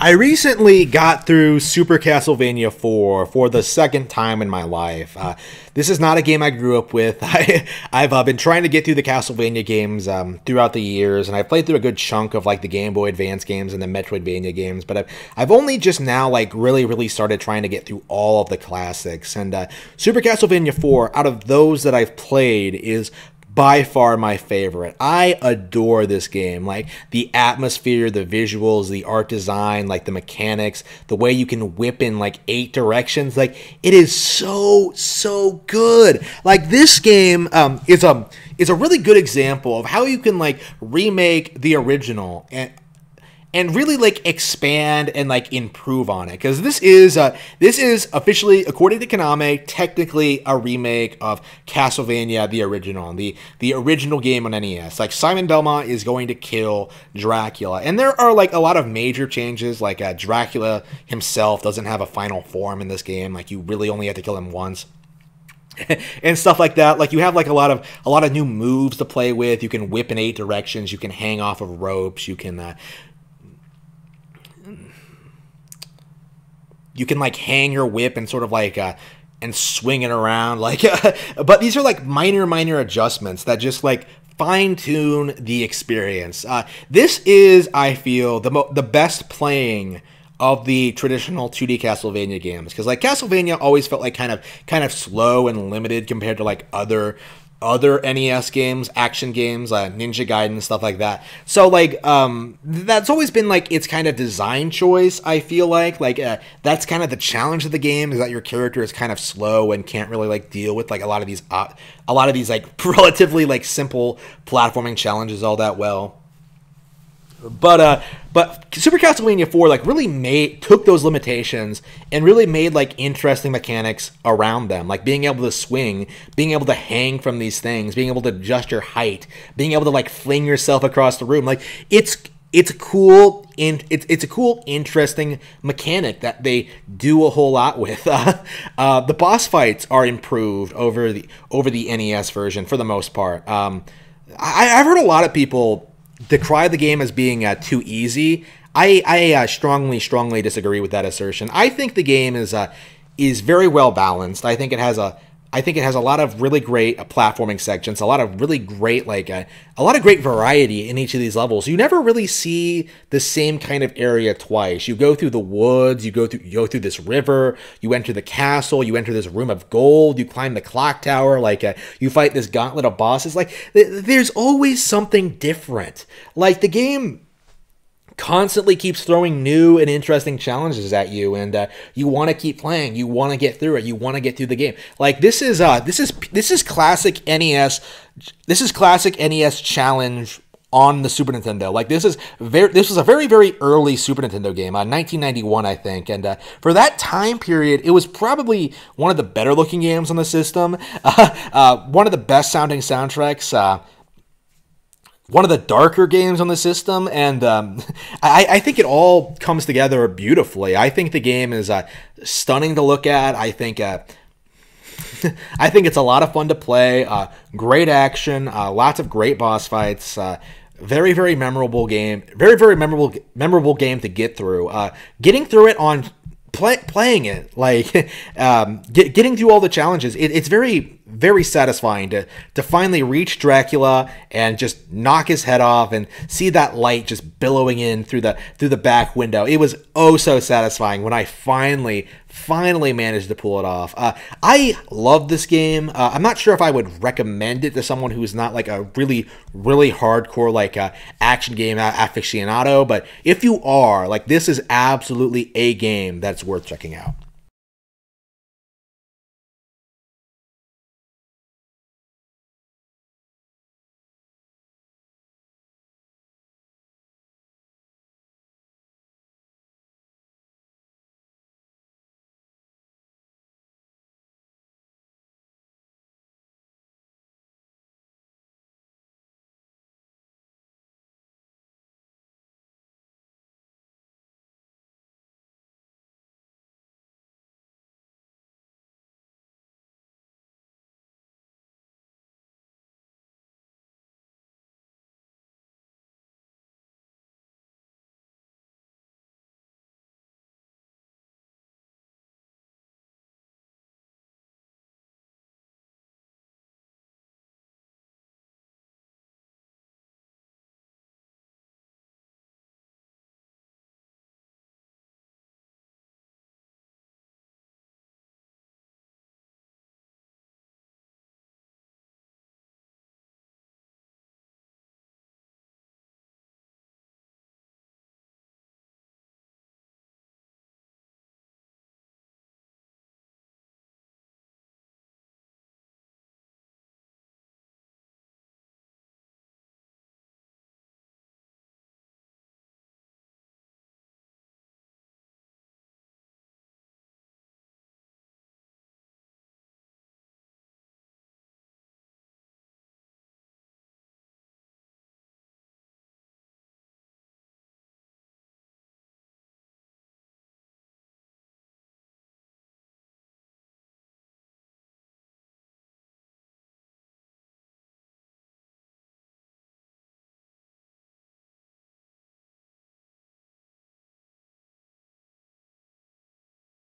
I recently got through Super Castlevania 4 for the second time in my life. This is not a game I grew up with. I've been trying to get through the Castlevania games throughout the years, and I've played through a good chunk of like the Game Boy Advance games and the Metroidvania games, but I've only just now like really started trying to get through all of the classics. And Super Castlevania 4, out of those that I've played, is by far my favorite. I adore this game. Like the atmosphere, the visuals, the art design, like the mechanics, the way you can whip in like 8 directions. Like it is so good. Like this game is a really good example of how you can like remake the original and really like expand and like improve on it, because this is officially, according to Konami, technically a remake of Castlevania the original, the original game on NES. Like Simon Belmont is going to kill Dracula, and there are like a lot of major changes. Like Dracula himself doesn't have a final form in this game. Like you really only have to kill him once. And stuff like that. Like you have like a lot of new moves to play with. You can whip in 8 directions. You can hang off of ropes. You can like hang your whip and sort of like and swing it around, like but these are like minor adjustments that just like fine-tune the experience. This is, I feel, the best playing of the traditional 2D Castlevania games, because like Castlevania always felt like kind of slow and limited compared to like other NES games, action games, Ninja Gaiden, stuff like that. So like that's always been like its kind of design choice. I feel like that's kind of the challenge of the game, is that your character is kind of slow and can't really like deal with like a lot of these like relatively like simple platforming challenges all that well. But Super Castlevania 4 like really took those limitations and really made like interesting mechanics around them, like being able to swing, being able to hang from these things, being able to adjust your height, being able to like fling yourself across the room. Like it's a cool interesting mechanic that they do a whole lot with. The boss fights are improved over the NES version for the most part. I've heard a lot of people decry the game as being too easy. I strongly disagree with that assertion. I think the game is very well balanced. I think it has a lot of really great platforming sections, a lot of really great a lot of great variety in each of these levels. You never really see the same kind of area twice. You go through the woods, you go through this river, you enter the castle, you enter this room of gold, you climb the clock tower, you fight this gauntlet of bosses. Like there's always something different. Like the game constantly keeps throwing new and interesting challenges at you, and you want to keep playing. You want to get through it. You want to get through the game. Like this is classic NES. This is classic NES challenge on the Super Nintendo. Like this was a very early Super Nintendo game, 1991, I think, and for that time period, it was probably one of the better looking games on the system. One of the best sounding soundtracks. One of the darker games on the system, and I think it all comes together beautifully. I think the game is stunning to look at. I think it's a lot of fun to play. Great action, lots of great boss fights. Very memorable game. Very memorable game to get through. Getting through it on playing it, like getting through all the challenges, it's very satisfying to finally reach Dracula and just knock his head off and see that light just billowing in through the back window. It was oh so satisfying when I finally managed to pull it off. I love this game. I'm not sure if I would recommend it to someone who's not like a really hardcore like action game aficionado, but if you are, like, this is absolutely a game that's worth checking out.